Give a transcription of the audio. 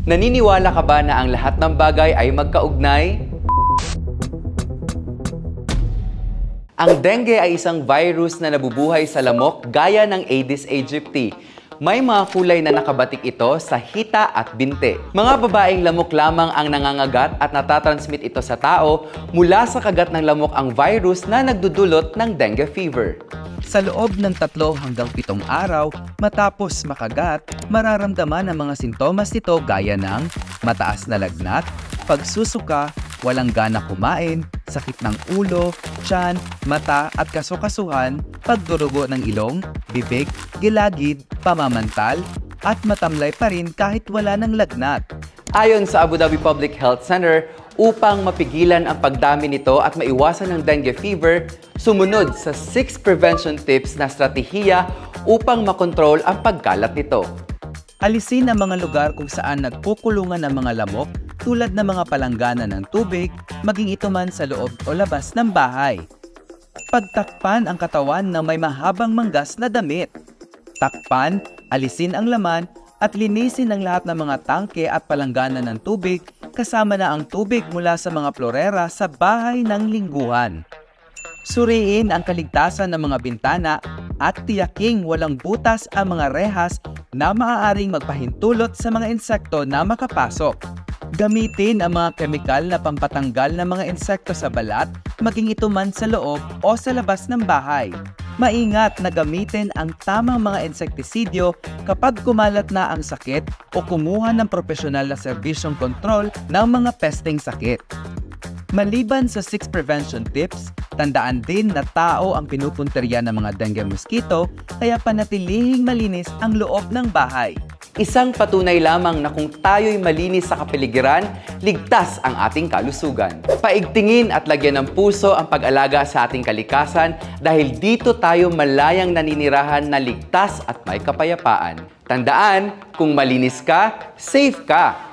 Naniniwala ka ba na ang lahat ng bagay ay magkaugnay? Ang dengue ay isang virus na nabubuhay sa lamok gaya ng Aedes aegypti. May mga kulay na nakabatik ito sa hita at binte. Mga babaeng lamok lamang ang nangangagat at natatransmit ito sa tao mula sa kagat ng lamok ang virus na nagdudulot ng dengue fever. Sa loob ng 3 hanggang 7 araw, matapos makagat, mararamdaman ang mga sintomas nito gaya ng mataas na lagnat, pagsusuka, walang gana kumain, sakit ng ulo, tiyan, mata at kasukasuhan, pagdurugo ng ilong, bibig, gilagid, pamamantal, at matamlay pa rin kahit wala ng lagnat. Ayon sa Abu Dhabi Public Health Center, upang mapigilan ang pagdami nito at maiwasan ang dengue fever, sumunod sa 6 prevention tips na strategiya upang makontrol ang pagkalat nito. Alisin ang mga lugar kung saan nagkukulungan ang mga lamok tulad ng mga palanggana ng tubig, maging ito man sa loob o labas ng bahay. Pagtakpan ang katawan ng may mahabang manggas na damit. Takpan, alisin ang laman at linisin ang lahat ng mga tangke at palanggana ng tubig kasama na ang tubig mula sa mga florera sa bahay ng lingguhan. Suriin ang kaligtasan ng mga bintana at tiyaking walang butas ang mga rehas na maaaring magpahintulot sa mga insekto na makapasok. Gamitin ang mga kemikal na pampatanggal ng mga insekto sa balat, maging ito man sa loob o sa labas ng bahay. Maingat na gamitin ang tamang mga insektisidyo kapag kumalat na ang sakit o kumuha ng profesional na serbisyong kontrol ng mga pesting sakit. Maliban sa 6 prevention tips, tandaan din na tao ang pinupunteriya ng mga dengue mosquito kaya panatilihing malinis ang loob ng bahay. Isang patunay lamang na kung tayo'y malinis sa kapaligiran, ligtas ang ating kalusugan. Paigtingin at lagyan ng puso ang pag-alaga sa ating kalikasan dahil dito tayo malayang naninirahan na ligtas at may kapayapaan. Tandaan, kung malinis ka, safe ka.